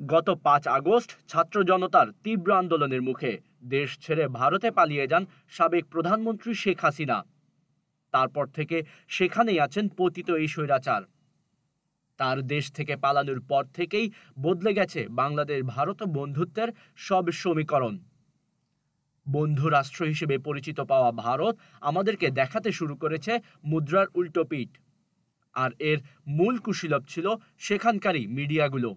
গত ৫ আগস্ট ছাত্র জনতার তীব্র আন্দোলনের মুখে দেশ ছেড়ে ভারতে পালিয়ে যান সাবেক প্রধানমন্ত্রী শেখ হাসিনা। তারপর থেকে সেখানেই আছেন পতিত এই স্বৈরাচার। তার দেশ থেকে পালানোর পর থেকেই বদলে গেছে বাংলাদেশ ভারত বন্ধুত্বের সব সমীকরণ। বন্ধু রাষ্ট্র হিসেবে পরিচিত পাওয়া ভারত আমাদেরকে দেখাতে শুরু করেছে মুদ্রার উল্টো পিঠ। আর এর মূল কুশীলব ছিল সেখানকারই মিডিয়াগুলো।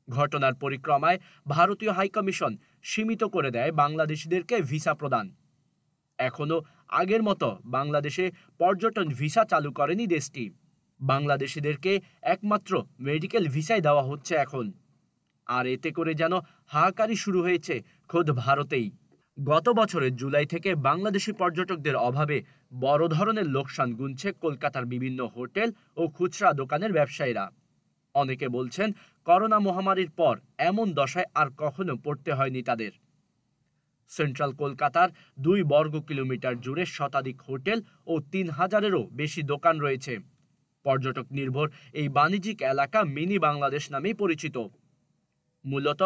ঘটনার পরিক্রমায় ভারতীয় হাইকমিশন সীমিত করে দেয় বাংলাদেশিদেরকে ভিসা প্রদান। এখনো আগের মতো বাংলাদেশে পর্যটন ভিসা চালু করেনি দেশটি। বাংলাদেশিদেরকে একমাত্র মেডিকেল ভিসাই দেওয়া হচ্ছে এখন। আর এতে করে যেন হাহাকারি শুরু হয়েছে খোদ ভারতেই। গত বছরের জুলাই থেকে বাংলাদেশি পর্যটকদের অভাবে বড় ধরনের লোকসান গুনছে কলকাতার বিভিন্ন হোটেল ও খুচরা দোকানের ব্যবসায়ীরা। অনেকে বলছেন করোনা মহামারীর পর এমন দশায় আর কখনো পড়তে হয়নি তাদের। সেন্ট্রাল কলকাতার ২ বর্গ কিলোমিটার জুড়ে শতাধিক হোটেল ও ৩,০০০-এরও বেশি দোকান রয়েছে। পর্যটক নির্ভর এই বাণিজ্যিক এলাকা মিনি বাংলাদেশ নামেই পরিচিত। মূলত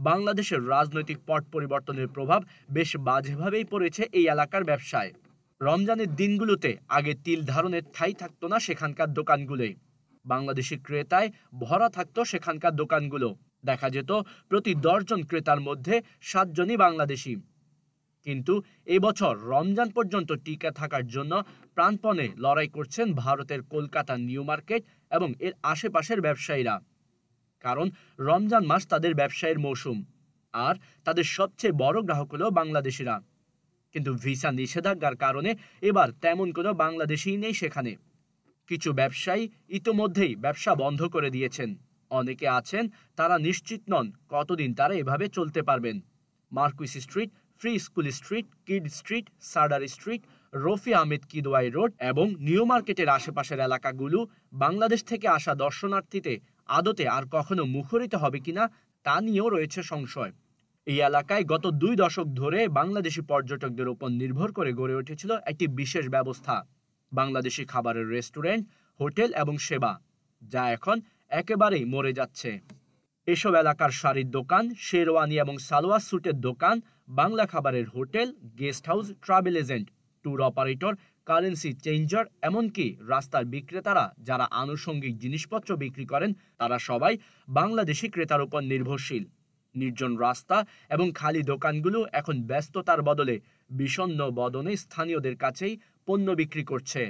বাংলাদেশের রাজনৈতিক পট পরিবর্তনের প্রভাব বেশ বাজেভাবেই পড়েছে এই এলাকার ব্যবসায়। রমজানের দিনগুলোতে আগে তিল ধারণের ঠাঁই থাকতো না সেখানকার দোকানগুলোয়। বাংলাদেশি ক্রেতায় ভরা থাকতো সেখানকার দোকানগুলো। দেখা যেত প্রতি ১০ জন ক্রেতার মধ্যে ৭ জনই বাংলাদেশি। কিন্তু এবছর রমজান পর্যন্ত টিকে থাকার জন্য প্রাণপণে লড়াই করছেন ভারতের কলকাতা নিউ মার্কেট এবং এর আশেপাশের ব্যবসায়ীরা। কারণ রমজান মাস তাদের ব্যবসায়ের মৌসুম, আর তাদের সবচেয়ে বড় গ্রাহক হলো বাংলাদেশিরা। কিন্তু ভিসা নিষেধাজ্ঞার কারণে এবার তেমন কোনো বাংলাদেশিই নেই সেখানে। কিছু ব্যবসায়ী ইতোমধ্যেই ব্যবসা বন্ধ করে দিয়েছেন। অনেকে আছেন তারা নিশ্চিত নন কতদিন তারা এভাবে চলতে পারবেন। Marquis Street, Free School Street, Kyd Street, Sudder Street, Rafi Ahmed Kidwai Road এবং নিউ মার্কেটের আশেপাশের এলাকাগুলো বাংলাদেশ থেকে আসা দর্শনার্থীতে আদতে আর কখনো মুখরিত হবে কিনা তা নিয়েও রয়েছে সংশয়। এই এলাকায় গত ২ দশক ধরে বাংলাদেশি পর্যটকদের উপর নির্ভর করে গড়ে উঠেছিল একটি বিশেষ ব্যবস্থা, বাংলাদেশি খাবারের রেস্টুরেন্ট, হোটেল এবং সেবা, যা এখন একেবারেই মরে যাচ্ছে। এসব এলাকার শাড়ির দোকান, শেরওয়ানি এবং সালোয়ার স্যুটের দোকান, বাংলা খাবারের hotel, guest house, travel agent, tour operator, currency changer, এমনকি রাস্তার বিক্রেতারা যারা আনুষঙ্গিক জিনিসপত্র বিক্রি করেন, তারা সবাই বাংলাদেশি ক্রেতার উপর নির্ভরশীল। নির্জন রাস্তা এবং খালি দোকানগুলো এখন ব্যস্ততার বদলে বিষণ্ণ বদনে স্থানীয়দের কাছেই পণ্য বিক্রি করছে।